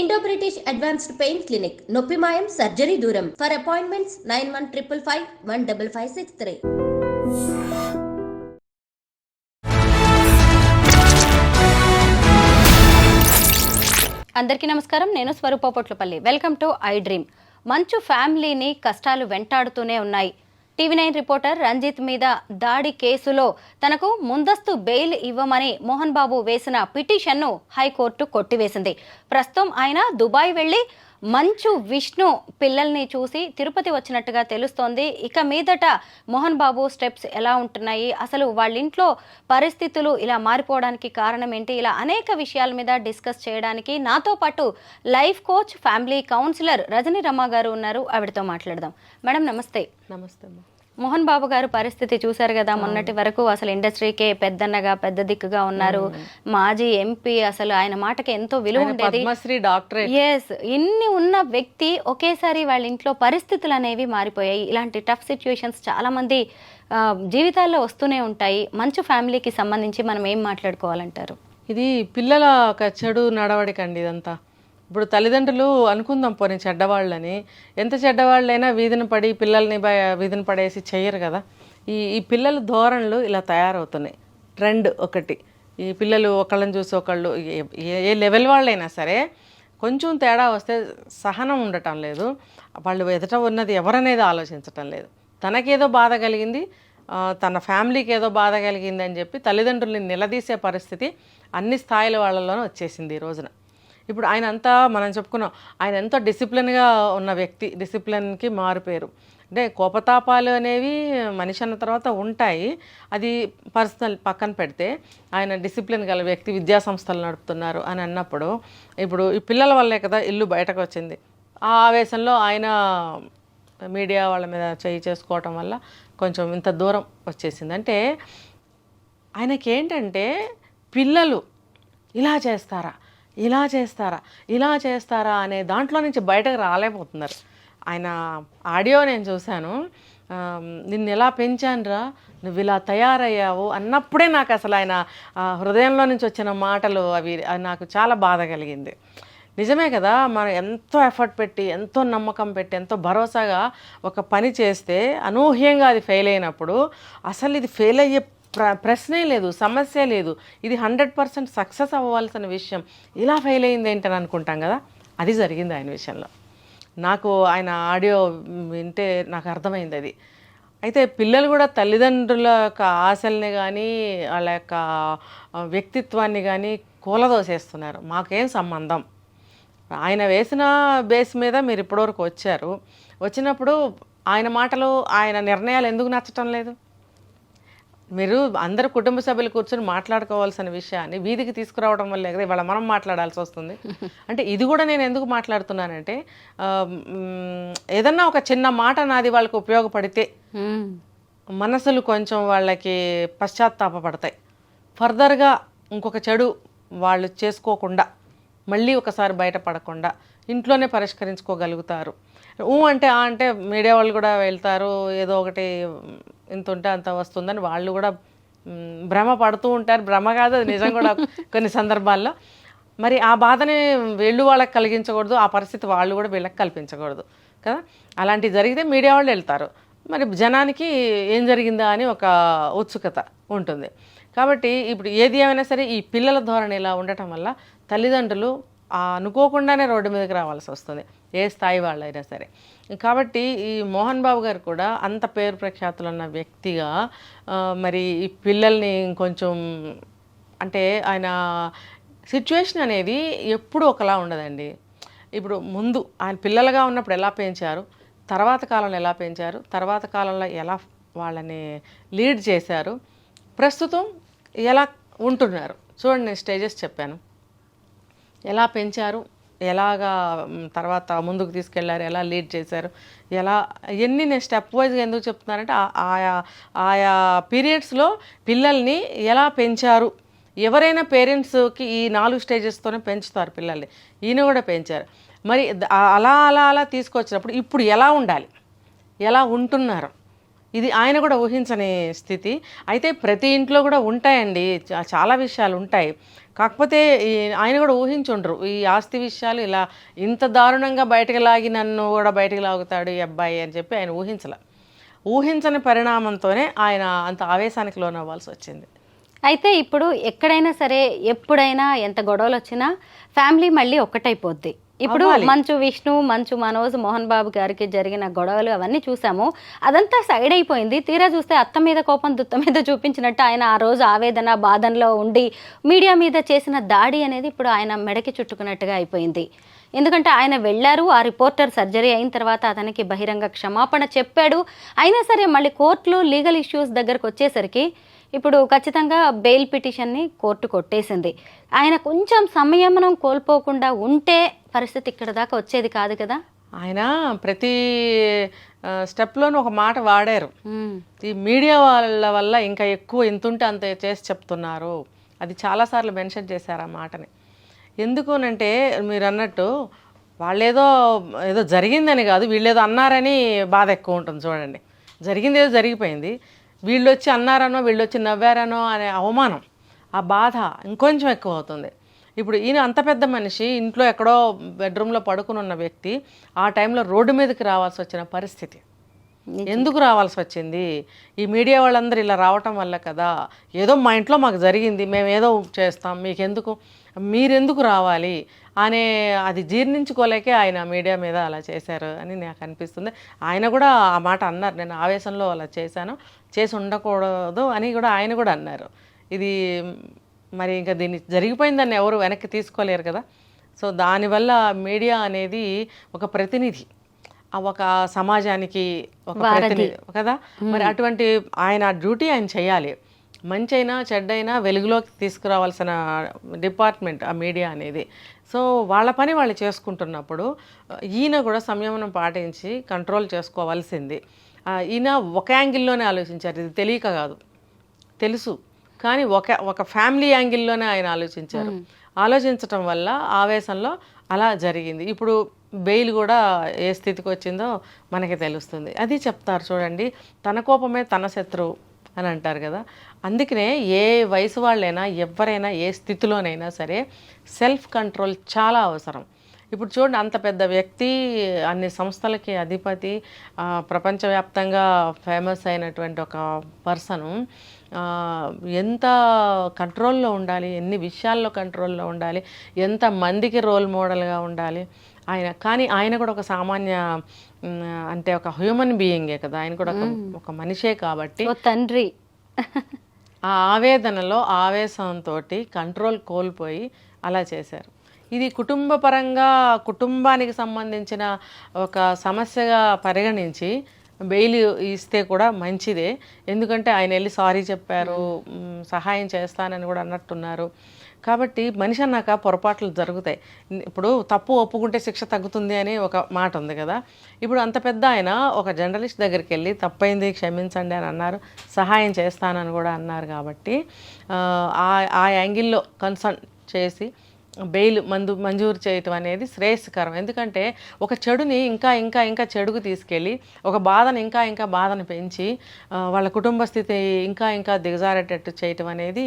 Indo British advanced pain clinic నొప్పి మాయం surgery దూరం ఫర్ అపాయింట్మెంట్స్ 9155515563. అందరికీ నమస్కారం. నేను Swaroopa Potlapalli. Welcome to I dream. Manchu ఫ్యామిలీని కష్టాలు వెంటాడుతూనే ఉన్నాయి. టీవీ9 రిపోర్టర్ రంజిత్ మీద దాడి కేసులో తనకు ముందస్తు బెయిల్ ఇవ్వమని మోహన్ బాబు వేసిన పిటిషన్ను హైకోర్టు కొట్టివేసింది. ప్రస్తుతం ఆయన దుబాయ్ వెళ్లి మంచు విష్ణు పిల్లల్ని చూసి తిరుపతి వచ్చినట్టుగా తెలుస్తోంది. ఇక మీదట మోహన్ బాబు స్టెప్స్ ఎలా ఉంటున్నాయి, అసలు వాళ్ళ ఇంట్లో పరిస్థితులు ఇలా మారిపోవడానికి కారణం ఏంటి, ఇలా అనేక విషయాల మీద డిస్కస్ చేయడానికి నాతో పాటు life coach, family counsellor Rajani Rama garu ఉన్నారు. ఆవిడతో మాట్లాడదాం. మేడం నమస్తే. నమస్తే. మోహన్ బాబు గారు పరిస్థితి చూశారు కదా, మొన్నటి వరకు అసలు ఇండస్ట్రీకే పెద్దన్నగా పెద్ద దిక్కుగా ఉన్నారు. మాజీ ఎంపీ, అసలు ఆయన మాటకి ఎంతో విలువ ఉండేది. ఎస్, ఇన్ని ఉన్న వ్యక్తి ఒకేసారి వాళ్ళ ఇంట్లో పరిస్థితులు అనేవి మారిపోయాయి. ఇలాంటి టఫ్ సిచ్యువేషన్స్ చాలా మంది జీవితాల్లో వస్తూనే ఉంటాయి. మంచు ఫ్యామిలీకి సంబంధించి మనం ఏం మాట్లాడుకోవాలంటారు? ఇది పిల్లల ఒక చెడు నడవడికండి ఇదంతా. ఇప్పుడు తల్లిదండ్రులు అనుకుందాం పోనీ చెడ్డవాళ్ళని, ఎంత చెడ్డవాళ్ళైనా వీధిన పడి పిల్లల్ని వీధిన పడేసి చెయ్యరు కదా. ఈ పిల్లల ధోరణులు ఇలా తయారవుతున్నాయి. ట్రెండ్ ఒకటి. ఈ పిల్లలు ఒకళ్ళని చూసి ఒకళ్ళు, ఏ లెవెల్ వాళ్ళైనా సరే కొంచెం తేడా వస్తే సహనం ఉండటం లేదు. వాళ్ళు ఎదుట ఉన్నది ఎవరనేది ఆలోచించటం లేదు. తనకేదో బాధ కలిగింది, తన ఫ్యామిలీకి ఏదో బాధ కలిగింది అని చెప్పి తల్లిదండ్రుల్ని నిలదీసే పరిస్థితి అన్ని స్థాయిల వాళ్ళలోనూ వచ్చేసింది ఈ రోజున. ఇప్పుడు ఆయన అంతా మనం చెప్పుకున్నాం, ఆయన ఎంతో డిసిప్లిన్గా ఉన్న వ్యక్తి, డిసిప్లిన్కి మారుపేరు. అంటే కోపతాపాలు అనేవి మనిషి అన్న తర్వాత ఉంటాయి, అది పర్సనల్ పక్కన పెడితే ఆయన డిసిప్లిన్ గల వ్యక్తి, విద్యా సంస్థలు నడుపుతున్నారు అని అన్నప్పుడు ఇప్పుడు ఈ పిల్లల వల్లే కదా ఇల్లు బయటకు వచ్చింది. ఆ ఆవేశంలో ఆయన మీడియా వాళ్ళ మీద చేయి చేసుకోవటం వల్ల కొంచెం ఇంత దూరం వచ్చేసింది. అంటే ఆయనకేంటంటే పిల్లలు ఇలా చేస్తారా, ఇలా చేస్తారా, ఇలా చేస్తారా అనే దాంట్లో నుంచి బయటకు రాలేకపోతున్నారు. ఆయన ఆడియో నేను చూశాను. నిన్ను ఎలా పెంచానురా, నువ్వు ఇలా తయారయ్యావు అన్నప్పుడే నాకు అసలు ఆయన హృదయంలో నుంచి వచ్చిన మాటలు అవి నాకు చాలా బాధ కలిగింది. నిజమే కదా, మనం ఎంతో ఎఫర్ట్ పెట్టి, ఎంతో నమ్మకం పెట్టి, ఎంతో భరోసాగా ఒక పని చేస్తే అనూహ్యంగా అది ఫెయిల్ అయినప్పుడు అసలు ఇది ఫెయిల్ అయ్యే ప్రశ్నే లేదు, సమస్య లేదు, ఇది 100% సక్సెస్ అవ్వాల్సిన విషయం, ఇలా ఫెయిల్ అయింది ఏంటని అనుకుంటాం కదా. అది జరిగింది ఆయన విషయంలో. నాకు ఆయన ఆడియో వింటే నాకు అర్థమైంది అది. అయితే పిల్లలు కూడా తల్లిదండ్రుల యొక్క ఆశల్ని కానీ వాళ్ళ యొక్క వ్యక్తిత్వాన్ని కానీ కూలదోసేస్తున్నారు. మాకేం సంబంధం, ఆయన వేసిన బేస్ మీద మీరు ఇప్పటివరకు వచ్చారు, వచ్చినప్పుడు ఆయన మాటలు, ఆయన నిర్ణయాలు ఎందుకు నచ్చటం లేదు? మీరు అందరు కుటుంబ సభ్యులు కూర్చొని మాట్లాడుకోవాల్సిన విషయాన్ని వీధికి తీసుకురావడం వల్లే కదా ఇవాళ మనం మాట్లాడాల్సి వస్తుంది. అంటే ఇది కూడా నేను ఎందుకు మాట్లాడుతున్నానంటే, ఏదన్నా ఒక చిన్న మాట నాది వాళ్ళకి ఉపయోగపడితే మనసులు కొంచెం వాళ్ళకి పశ్చాత్తాపడతాయి. ఫర్దర్గా ఇంకొక చెడు వాళ్ళు చేసుకోకుండా, మళ్ళీ ఒకసారి బయటపడకుండా ఇంట్లోనే పరిష్కరించుకోగలుగుతారు. అంటే మీడియా వాళ్ళు కూడా వెళ్తారు, ఏదో ఒకటి ఇంత ఉంటే అంత వస్తుందని వాళ్ళు కూడా భ్రమ పడుతూ ఉంటారు. భ్రమ కాదు, అది నిజం కూడా కొన్ని సందర్భాల్లో. మరి ఆ బాధని వీళ్ళు వాళ్ళకి కలిగించకూడదు, ఆ పరిస్థితి వాళ్ళు కూడా వీళ్ళకి కల్పించకూడదు కదా. అలాంటివి జరిగితే మీడియా వాళ్ళు వెళ్తారు, మరి జనానికి ఏం జరిగిందా అని ఒక ఉత్సుకత ఉంటుంది. కాబట్టి ఇప్పుడు ఏది ఏమైనా సరే ఈ పిల్లల ధోరణి ఇలా ఉండటం వల్ల తల్లిదండ్రులు అనుకోకుండానే రోడ్డు మీదకి రావాల్సి వస్తుంది, ఏ స్థాయి వాళ్ళైనా సరే. కాబట్టి ఈ మోహన్ బాబు గారు కూడా అంత పేరు ప్రఖ్యాతులు ఉన్న వ్యక్తిగా మరి ఈ పిల్లల్ని కొంచెం, అంటే ఆయన సిచ్యువేషన్ అనేది ఎప్పుడూ ఒకలా ఉండదండి. ఇప్పుడు ముందు ఆయన పిల్లలుగా ఉన్నప్పుడు ఎలా పెంచారు, తర్వాత కాలంలో ఎలా పెంచారు, తర్వాత కాలంలో ఎలా వాళ్ళని లీడ్ చేశారు, ప్రస్తుతం ఎలా ఉంటున్నారు చూడండి. నేను స్టేజెస్ చెప్పాను, ఎలా పెంచారు, ఎలాగా తర్వాత ముందుకు తీసుకెళ్లారు, ఎలా లీడ్ చేశారు, ఎలా ఎన్ని నేను స్టెప్ వైజ్గా ఎందుకు చెప్తున్నానంటే ఆయా పీరియడ్స్లో పిల్లల్ని ఎలా పెంచారు. ఎవరైనా పేరెంట్స్కి ఈ 4 స్టేజెస్తోనే పెంచుతారు పిల్లల్ని, ఈయన కూడా పెంచారు. మరి అలా అలా అలా తీసుకొచ్చినప్పుడు ఇప్పుడు ఎలా ఉండాలి, ఎలా ఉంటున్నారు, ఇది ఆయన కూడా ఊహించని స్థితి. అయితే ప్రతి ఇంట్లో కూడా ఉంటాయండి, చాలా విషయాలు ఉంటాయి. కాకపోతే ఆయన కూడా ఊహించుండ్రు ఈ ఆస్తి విషయాలు ఇలా ఇంత దారుణంగా బయటకు లాగి నన్ను కూడా బయటకు లాగుతాడు ఈ అబ్బాయి అని చెప్పి ఆయన ఊహించని పరిణామంతోనే ఆయన అంత ఆవేశానికి లోనవ్వాల్సి వచ్చింది. అయితే ఇప్పుడు ఎక్కడైనా సరే ఎప్పుడైనా ఎంత గొడవలు వచ్చినా ఫ్యామిలీ మళ్ళీ ఒక్కటైపోద్ది. ఇప్పుడు మంచు విష్ణు, మంచు మనోజ్, మోహన్ బాబు గారికి జరిగిన గొడవలు అవన్నీ చూసాము. అదంతా సైడ్ అయిపోయింది. తీరా చూస్తే అత్త మీద కోపం దుత్త మీద చూపించినట్టు ఆయన ఆ రోజు ఆవేదన బాధనలో ఉండి మీడియా మీద చేసిన దాడి అనేది ఇప్పుడు ఆయన మెడకి చుట్టుకున్నట్టుగా అయిపోయింది. ఎందుకంటే ఆయన వెళ్ళారు, ఆ రిపోర్టర్ సర్జరీ అయిన తర్వాత అతనికి బహిరంగ క్షమాపణ చెప్పాడు. అయినా సరే మళ్ళీ కోర్టులో లీగల్ ఇష్యూస్ దగ్గరకు వచ్చేసరికి ఇప్పుడు ఖచ్చితంగా బెయిల్ పిటిషన్ని కోర్టు కొట్టేసింది. ఆయన కొంచెం సంయమనం కోల్పోకుండా ఉంటే పరిస్థితి ఇక్కడ దాకా వచ్చేది కాదు కదా. ఆయన ప్రతి స్టెప్లోనూ ఒక మాట వాడారు, ఈ మీడియా వాళ్ళ వల్ల ఇంకా ఎక్కువ ఇంతుంటే అంత చేసి చెప్తున్నారు. అది చాలాసార్లు మెన్షన్ చేశారు ఆ మాటని. ఎందుకునంటే మీరు అన్నట్టు వాళ్ళేదో ఏదో జరిగిందని కాదు, వీళ్ళేదో అన్నారని బాధ ఎక్కువ ఉంటుంది. చూడండి, జరిగింది ఏదో జరిగిపోయింది, వీళ్ళు వచ్చి అన్నారనో వీళ్ళు వచ్చి నవ్వారనో అనే అవమానం, ఆ బాధ ఇంకొంచెం ఎక్కువ అవుతుంది. ఇప్పుడు ఈయన అంత పెద్ద మనిషి, ఇంట్లో ఎక్కడో బెడ్రూమ్లో పడుకుని ఉన్న వ్యక్తి ఆ టైంలో రోడ్డు మీదకి రావాల్సి వచ్చిన పరిస్థితి. ఎందుకు రావాల్సి వచ్చింది? ఈ మీడియా వాళ్ళందరూ ఇలా రావటం వల్ల కదా. ఏదో మా ఇంట్లో మాకు జరిగింది, మేము ఏదో చేస్తాం, మీకెందుకు, మీరెందుకు రావాలి అనే అది జీర్ణించుకోలేకే ఆయన మీడియా మీద అలా చేశారు అని నాకు అనిపిస్తుంది. ఆయన కూడా ఆ మాట అన్నారు, నేను ఆవేశంలో అలా చేసి ఉండకూడదు అని కూడా ఆయన కూడా అన్నారు. ఇది మరి ఇంకా దీన్ని జరిగిపోయిందని ఎవరు వెనక్కి తీసుకోలేరు కదా. సో దానివల్ల మీడియా అనేది ఒక ప్రతినిధి, ఒక సమాజానికి ఒక ప్రతినిధి కదా. మరి అటువంటి ఆయన డ్యూటీ ఆయన చేయాలి. మంచి అయినా చెడ్డైనా వెలుగులోకి తీసుకురావాల్సిన డిపార్ట్మెంట్ ఆ మీడియా అనేది. సో వాళ్ళ పని వాళ్ళు చేసుకుంటున్నప్పుడు ఈయన కూడా సంయమనం పాటించి కంట్రోల్ చేసుకోవాల్సింది. ఈయన ఒక యాంగిల్లోనే ఆలోచించారు, ఇది తెలియక కాదు, తెలుసు, కానీ ఒక ఫ్యామిలీ యాంగిల్లోనే ఆయన ఆలోచించటం వల్ల ఆవేశంలో అలా జరిగింది. ఇప్పుడు బెయిల్ కూడా ఏ స్థితికి వచ్చిందో మనకి తెలుస్తుంది. అది చెప్తారు చూడండి, తన కోపమే తన శత్రువు అని అంటారు కదా. అందుకనే ఏ వయసు వాళ్ళైనా ఎవరైనా ఏ స్థితిలోనైనా సరే సెల్ఫ్ కంట్రోల్ చాలా అవసరం. ఇప్పుడు చూడండి, అంత పెద్ద వ్యక్తి, అన్ని సంస్థలకి అధిపతి, ప్రపంచవ్యాప్తంగా ఫేమస్ అయినటువంటి ఒక పర్సను ఎంత కంట్రోల్లో ఉండాలి, ఎన్ని విషయాల్లో కంట్రోల్లో ఉండాలి, ఎంత మందికి రోల్ మోడల్గా ఉండాలి ఆయన. కానీ ఆయన కూడా ఒక సామాన్య, అంటే ఒక హ్యూమన్ బీయింగే కదా, ఆయన కూడా ఒక మనిషే కాబట్టి తండ్రి ఆ ఆవేదనలో ఆవేశంతో కంట్రోల్ కోల్పోయి అలా చేశారు. ఇది కుటుంబపరంగా కుటుంబానికి సంబంధించిన ఒక సమస్యగా పరిగణించి బెయిల్ ఇస్తే కూడా మంచిదే. ఎందుకంటే ఆయన వెళ్ళి సారీ చెప్పారు, సహాయం చేస్తానని కూడా అన్నట్టున్నారు. కాబట్టి మనిషి అన్నాక పొరపాట్లు జరుగుతాయి. ఇప్పుడు తప్పు ఒప్పుకుంటే శిక్ష తగ్గుతుంది అని ఒక మాట ఉంది కదా. ఇప్పుడు అంత పెద్ద ఆయన ఒక జర్నలిస్ట్ దగ్గరికి వెళ్ళి తప్పైంది క్షమించండి అని అన్నారు, సహాయం చేస్తానని కూడా అన్నారు. కాబట్టి ఆ యాంగిల్లో కన్సర్న్ చేసి బెయిల్ మంజూరు చేయటం అనేది శ్రేయస్కరం. ఎందుకంటే ఒక చెడుని ఇంకా ఇంకా ఇంకా చెడుకు తీసుకెళ్ళి ఒక బాధను ఇంకా ఇంకా బాధను పెంచి వాళ్ళ కుటుంబ స్థితి ఇంకా ఇంకా దిగజారేటట్టు చేయటం అనేది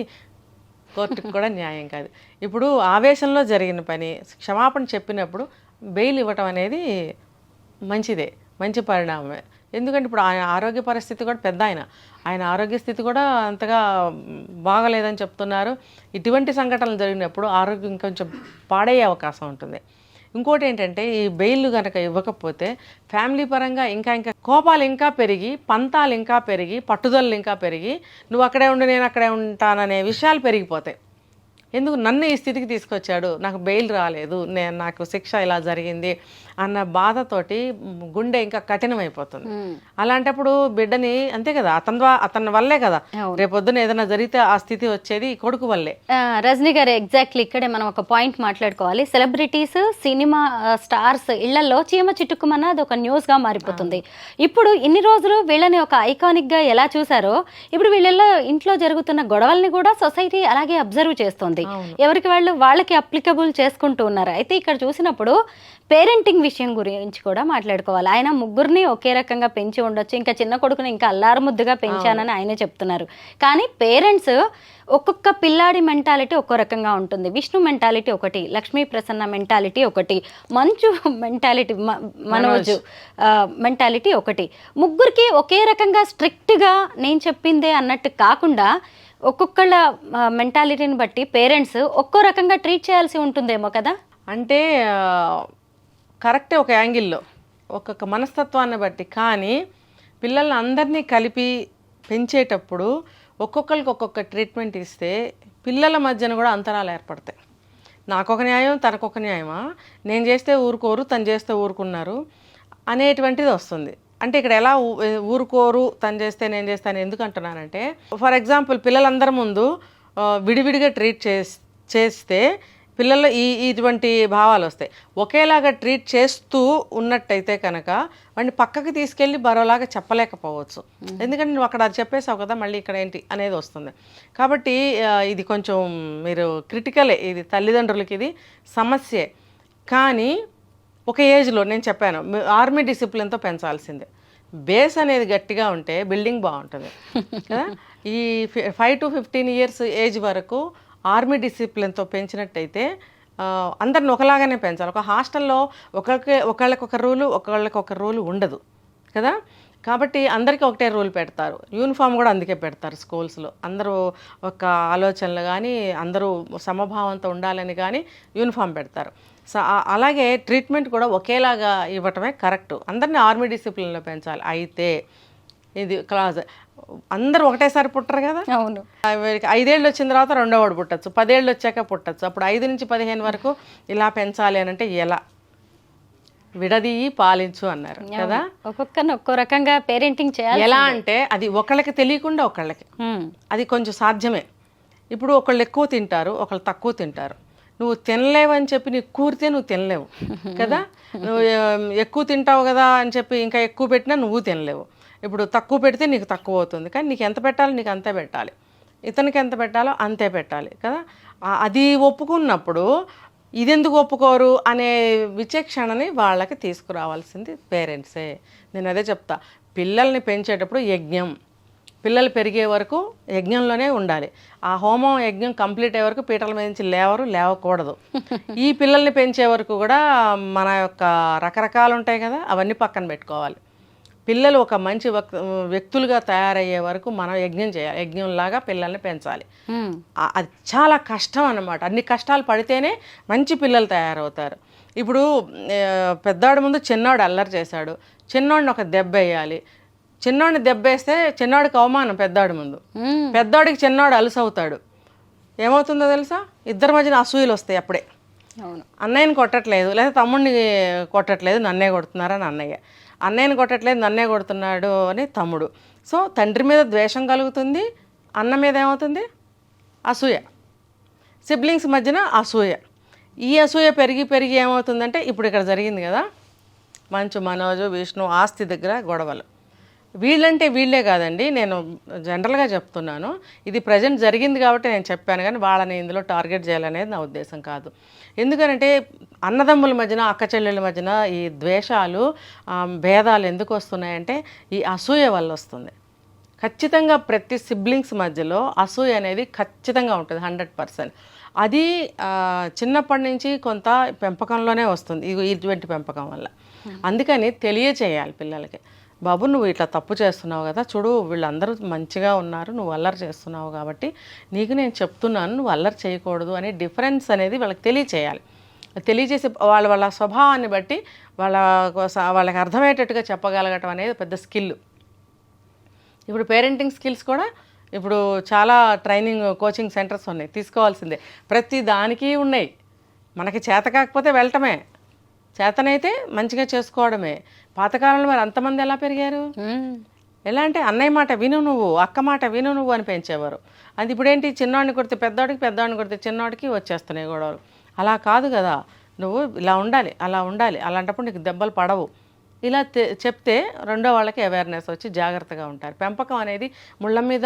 కోర్టుకు కూడా న్యాయం కాదు. ఇప్పుడు ఆవేశంలో జరిగిన పని క్షమాపణ చెప్పినప్పుడు బెయిల్ ఇవ్వటం అనేది మంచిదే, మంచి పరిణామమే. ఎందుకంటే ఇప్పుడు ఆయన ఆరోగ్య పరిస్థితి కూడా పెద్ద, ఆయన ఆరోగ్య స్థితి కూడా అంతగా బాగలేదని చెప్తున్నారు. ఇటువంటి సంఘటనలు జరిగినప్పుడు ఆరోగ్యం కొంచెం పాడయ్యే అవకాశం ఉంటుంది. ఇంకోటి ఏంటంటే, ఈ బెయిల్ కనుక ఇవ్వకపోతే ఫ్యామిలీ పరంగా ఇంకా ఇంకా కోపాలు ఇంకా పెరిగి, పంతాలు ఇంకా పెరిగి, పట్టుదలలు ఇంకా పెరిగి, నువ్వు అక్కడే ఉండి నేను అక్కడే ఉంటాననే విషయాలు పెరిగిపోతాయి. ఎందుకు నన్ను ఈ స్థితికి తీసుకొచ్చాడు, నాకు బెయిల్ రాలేదు, నాకు శిక్ష ఇలా జరిగింది అన్న బాధతోటి గుండె ఇంకా కఠినమైపోతుంది. అలాంటప్పుడు బిడ్డని అంతే కదా, అతని వల్లే కదా రేపొద్దున ఏదైనా జరిగితే ఆ స్థితి వచ్చేది కొడుకు వల్లే. రజనీ గారు, ఎగ్జాక్ట్లీ ఇక్కడే మనం ఒక పాయింట్ మాట్లాడుకోవాలి. సెలబ్రిటీస్, సినిమా స్టార్స్ ఇళ్లలో చీమ చిట్టుకుమన్న అది ఒక న్యూస్ గా మారిపోతుంది. ఇప్పుడు ఇన్ని రోజులు వీళ్ళని ఒక ఐకానిక్ గా ఎలా చూసారో, ఇప్పుడు వీళ్ళ ఇంట్లో జరుగుతున్న గొడవల్ని కూడా సొసైటీ అలాగే అబ్జర్వ్ చేస్తుంది. ఉంది. ఎవరికి వాళ్ళకి అప్లికబుల్ చేసుకుంటూ ఉన్నారు. అయితే ఇక్కడ చూసినప్పుడు పేరెంటింగ్ విషయం గురించి కూడా మాట్లాడుకోవాలి. ఆయన ముగ్గురిని ఒకే రకంగా పెంచి ఉండొచ్చు, ఇంకా చిన్న కొడుకుని ఇంకా అల్లారు ముద్దుగా పెంచానని ఆయనే చెప్తున్నారు. కానీ పేరెంట్స్ ఒక్కొక్క పిల్లాడి మెంటాలిటీ ఒక్కో రకంగా ఉంటుంది. విష్ణు మెంటాలిటీ ఒకటి, లక్ష్మీ ప్రసన్న మెంటాలిటీ ఒకటి, మంచు మెంటాలిటీ, మనోజ్ మెంటాలిటీ ఒకటి. ముగ్గురికి ఒకే రకంగా స్ట్రిక్ట్గా నేను చెప్పిందే అన్నట్టు కాకుండా ఒక్కొక్కళ్ళ మెంటాలిటీని బట్టి పేరెంట్స్ ఒక్కో రకంగా ట్రీట్ చేయాల్సి ఉంటుందేమో కదా. అంటే కరెక్టే ఒక యాంగిల్లో, ఒక్కొక్క మనస్తత్వాన్ని బట్టి. కానీ పిల్లల్ని అందరినీ కలిపి పెంచేటప్పుడు ఒక్కొక్కరికి ఒక్కొక్క ట్రీట్మెంట్ ఇస్తే పిల్లల మధ్యన కూడా అంతరాలు ఏర్పడతాయి. నాకొక న్యాయం, తనకొక న్యాయమా, నేను చేస్తే ఊరుకోరు, తను చేస్తే ఊరుకున్నారు అనేటువంటిది వస్తుంది. అంటే ఇక్కడ ఎలా ఊరుకోరు, తను చేస్తే నేను చేస్తాను ఎందుకు అంటున్నానంటే, ఫర్ ఎగ్జాంపుల్ పిల్లలందరి ముందు విడివిడిగా ట్రీట్ చేస్తే పిల్లల్లో ఇటువంటి భావాలు వస్తాయి. ఒకేలాగా ట్రీట్ చేస్తూ ఉన్నట్టయితే కనుక వాడిని పక్కకి తీసుకెళ్ళి బరోలాగా చెప్పలేకపోవచ్చు. ఎందుకంటే నువ్వు అక్కడ అది చెప్పేసావు కదా, మళ్ళీ ఇక్కడ ఏంటి అనేది వస్తుంది. కాబట్టి ఇది కొంచెం మీరు క్రిటికలే, ఇది తల్లిదండ్రులకి ఇది సమస్యే. కానీ ఒక ఏజ్లో నేను చెప్పాను, ఆర్మీ డిసిప్లిన్తో పెంచాల్సిందే. బేస్ అనేది గట్టిగా ఉంటే బిల్డింగ్ బాగుంటుంది కదా. ఈ 5 to 15 years ఏజ్ వరకు ఆర్మీ డిసిప్లిన్తో పెంచినట్టయితే అందరిని ఒకలాగానే పెంచాలి. ఒక హాస్టల్లో ఒకళ్ళకొక రూలు ఉండదు కదా. కాబట్టి అందరికీ ఒకటే రూల్ పెడతారు. యూనిఫామ్ కూడా అందుకే పెడతారు స్కూల్స్లో. అందరూ ఒక ఆలోచనలు కానీ, అందరూ సమభావంతో ఉండాలని కానీ యూనిఫామ్ పెడతారు. సో అలాగే ట్రీట్మెంట్ కూడా ఒకేలాగా ఇవ్వటమే కరెక్ట్. అందరినీ ఆర్మీ డిసిప్లిన్లో పెంచాలి. అయితే ఇది క్లాస్ అందరూ ఒకటేసారి పుట్టరు కదా. అవును, 5 ఏళ్ళు వచ్చిన తర్వాత రెండో వాడు పుట్టచ్చు, 10 ఏళ్ళు వచ్చాక పుట్టచ్చు. అప్పుడు 5 నుంచి 15 వరకు ఇలా పెంచాలి అని అంటే ఎలా? విడదీయి పాలించు అన్నారు కదా. ఒక్కొక్కరిని ఒక్కో రకంగా పేరెంటింగ్ చేయాలి. ఎలా అంటే అది ఒకళ్ళకి తెలియకుండా ఒకళ్ళకి అది కొంచెం సాధ్యమే. ఇప్పుడు ఒకళ్ళు ఎక్కువ తింటారు, ఒకళ్ళు తక్కువ తింటారు. నువ్వు తినలేవని చెప్పి నీకు కూరితే నువ్వు తినలేవు కదా. నువ్వు ఎక్కువ తింటావు కదా అని చెప్పి ఇంకా ఎక్కువ పెట్టినా నువ్వు తినలేవు. ఇప్పుడు తక్కువ పెడితే నీకు తక్కువ అవుతుంది. కానీ నీకు ఎంత పెట్టాలో నీకు అంతే పెట్టాలి, ఇతనికి ఎంత పెట్టాలో అంతే పెట్టాలి కదా. అది ఒప్పుకున్నప్పుడు ఇదెందుకు ఒప్పుకోరు అనే విచక్షణని వాళ్ళకి తీసుకురావాల్సింది పేరెంట్సే. నేను అదే చెప్తా, పిల్లల్ని పెంచేటప్పుడు యజ్ఞం, పిల్లలు పెరిగే వరకు యజ్ఞంలోనే ఉండాలి. ఆ హోమం యజ్ఞం కంప్లీట్ అయ్యే వరకు పీటల మీద నుంచి లేవకూడదు. ఈ పిల్లల్ని పెంచే వరకు కూడా మన యొక్క రకరకాలు ఉంటాయి కదా, అవన్నీ పక్కన పెట్టుకోవాలి. పిల్లలు ఒక మంచి వ్యక్తులుగా తయారయ్యే వరకు మనం యజ్ఞం చేయాలి. యజ్ఞంలాగా పిల్లల్ని పెంచాలి. అది చాలా కష్టం అన్నమాట. అన్ని కష్టాలు పడితేనే మంచి పిల్లలు తయారవుతారు. ఇప్పుడు పెద్దవాడి ముందు చిన్నవాడు అల్లరి చేశాడు, చిన్నవాడిని ఒక దెబ్బ వేయాలి. చిన్నవాడిని దెబ్బేస్తే చిన్నవాడికి అవమానం పెద్దవాడి ముందు. పెద్దవాడికి చిన్నవాడు అలుసవుతాడు. ఏమవుతుందో తెలుసా? ఇద్దరి మధ్యన అసూయలు వస్తాయి అప్పుడే. అన్నయ్యని కొట్టట్లేదు, లేదా తమ్ముడిని కొట్టట్లేదు, నన్నే కొడుతున్నారని అన్నయ్య, అన్నయ్యని కొట్టట్లేదు నన్నే కొడుతున్నాడు అని తమ్ముడు. సో తండ్రి మీద ద్వేషం కలుగుతుంది, అన్న మీద ఏమవుతుంది? అసూయ. సిబ్లింగ్స్ మధ్యన అసూయ. ఈ అసూయ పెరిగి పెరిగి ఏమవుతుందంటే ఇప్పుడు ఇక్కడ జరిగింది కదా, మంచు, మనోజు, విష్ణు ఆస్తి దగ్గర గొడవలు. వీళ్ళంటే వీళ్ళే కాదండి, నేను జనరల్గా చెప్తున్నాను. ఇది ప్రజెంట్ జరిగింది కాబట్టి నేను చెప్పాను, కానీ వాళ్ళని ఇందులో టార్గెట్ చేయాలనేది నా ఉద్దేశం కాదు. ఎందుకంటే అన్నదమ్ముల మధ్యన, అక్క చెల్లెళ్ళ మధ్యన ఈ ద్వేషాలు, భేదాలు ఎందుకు వస్తున్నాయంటే ఈ అసూయ వల్ల వస్తుంది. ఖచ్చితంగా ప్రతి సిబ్లింగ్స్ మధ్యలో అసూయ అనేది ఖచ్చితంగా ఉంటుంది, 100%. అది చిన్నప్పటి నుంచి కొంత పెంపకంలోనే వస్తుంది, ఇటువంటి పెంపకం వల్ల. అందుకని తెలియచేయాలి పిల్లలకి, బాబు నువ్వు ఇట్లా తప్పు చేస్తున్నావు కదా, చూడు వీళ్ళందరూ మంచిగా ఉన్నారు, నువ్వు అల్లరి చేస్తున్నావు కాబట్టి నీకు నేను చెప్తున్నాను, నువ్వు అల్లరి చేయకూడదు అనే డిఫరెన్స్ అనేది వాళ్ళకి తెలియచేయాలి. తెలియజేసి వాళ్ళ స్వభావాన్ని బట్టి వాళ్ళకి అర్థమయ్యేటట్టుగా చెప్పగలగటం అనేది పెద్ద స్కిల్. ఇప్పుడు పేరెంటింగ్ స్కిల్స్ కూడా ఇప్పుడు చాలా ట్రైనింగ్ కోచింగ్ సెంటర్స్ ఉన్నాయి, తీసుకోవాల్సిందే. ప్రతి దానికి ఉన్నాయి. మనకి చేత కాకపోతే వెళ్ళటమే, చేతనైతే మంచిగా చేసుకోవడమే. పాతకాలంలో మరి అంతమంది ఎలా పెరిగారు? ఎలా అంటే అన్నయ్య మాట విను నువ్వు, అక్క మాట విను నువ్వు అని పెంచేవారు. అది ఇప్పుడేంటి, చిన్నవాడిని కొడితే పెద్దవాడికి, పెద్దవాడిని కొడితే చిన్నవాడికి వచ్చేస్తున్నాయి గొడవలు. అలా కాదు కదా, నువ్వు ఇలా ఉండాలి, అలా ఉండాలి, అలాంటప్పుడు నీకు దెబ్బలు పడవు. ఇలా చెప్తే రెండో వాళ్ళకి అవేర్నెస్ వచ్చి జాగ్రత్తగా ఉంటారు. పెంపకం అనేది ముళ్ళ మీద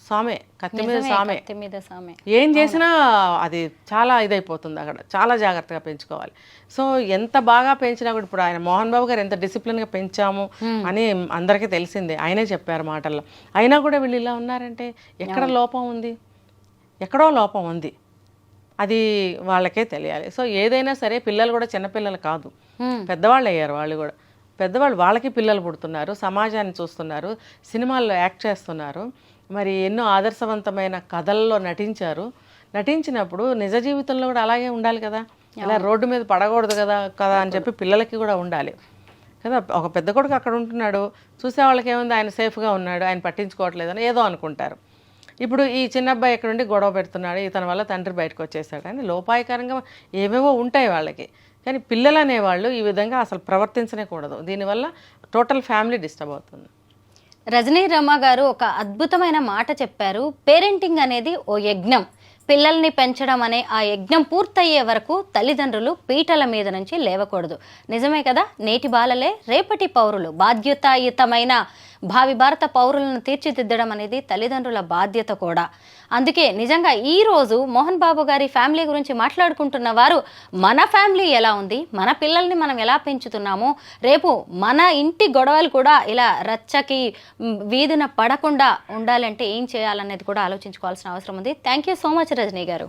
సామే, కత్తి మీద సామే. కత్తి మీద సామే. ఏం చేసినా అది చాలా ఇదైపోతుంది అక్కడ. చాలా జాగ్రత్తగా పెంచుకోవాలి. సో ఎంత బాగా పెంచినా కూడా ఇప్పుడు ఆయన మోహన్ బాబు గారు ఎంత డిసిప్లిన్గా పెంచాము అని అందరికీ తెలిసిందే, ఆయనే చెప్పారు మాటల్లో. అయినా కూడా వీళ్ళు ఇలా ఉన్నారంటే ఎక్కడ లోపం ఉంది? ఎక్కడో లోపం ఉంది, అది వాళ్ళకే తెలియాలి. సో ఏదైనా సరే పిల్లలు కూడా చిన్నపిల్లలు కాదు, పెద్దవాళ్ళు అయ్యారు. వాళ్ళు కూడా పెద్దవాళ్ళు, వాళ్ళకి పిల్లలు పుడుతున్నారు, సమాజాన్ని చూస్తున్నారు, సినిమాల్లో యాక్ట్ చేస్తున్నారు, మరి ఎన్నో ఆదర్శవంతమైన కథల్లో నటించినప్పుడు నిజ జీవితంలో కూడా అలాగే ఉండాలి కదా. ఇలా రోడ్డు మీద పడకూడదు కదా అని చెప్పి పిల్లలకి కూడా ఉండాలి కదా. ఒక పెద్ద కొడుకు అక్కడ ఉంటున్నాడు, చూసే వాళ్ళకి ఏముంది, ఆయన సేఫ్గా ఉన్నాడు, ఆయన పట్టించుకోవట్లేదని ఏదో అనుకుంటారు. ఇప్పుడు ఈ చిన్న అబ్బాయి ఇక్కడ ఉండి గొడవ పెడుతున్నాడు, ఇతని వల్ల తండ్రి బయటకు వచ్చేసాడు అని లోపాయకరంగా ఏవేవో ఉంటాయి వాళ్ళకి. కానీ పిల్లలు అనేవాళ్ళు ఈ విధంగా అసలు ప్రవర్తించనే కూడదు. దీనివల్ల టోటల్ ఫ్యామిలీ డిస్టర్బ్ అవుతుంది. రజనీ రమ గారు ఒక అద్భుతమైన మాట చెప్పారు. పేరెంటింగ్ అనేది ఓ యజ్ఞం. పిల్లల్ని పెంచడం అనే ఆ యజ్ఞం పూర్తయ్యే వరకు తల్లిదండ్రులు పీటల మీద నుంచి లేవకూడదు. నిజమే కదా, నేటి బాలలే రేపటి పౌరులు. బాధ్యతాయుతమైన భావి భారత పౌరులను తీర్చిదిద్దడం అనేది తల్లిదండ్రుల బాధ్యత కూడా. అందుకే నిజంగా ఈరోజు మోహన్ బాబు గారి ఫ్యామిలీ గురించి మాట్లాడుకుంటున్న వారు మన ఫ్యామిలీ ఎలా ఉంది, మన పిల్లల్ని మనం ఎలా పెంచుతున్నాము, రేపు మన ఇంటి గొడవలు కూడా ఇలా రచ్చకి వీధిన పడకుండా ఉండాలంటే ఏం చేయాలనేది కూడా ఆలోచించుకోవాల్సిన అవసరం ఉంది. Thank you so much Rajani గారు.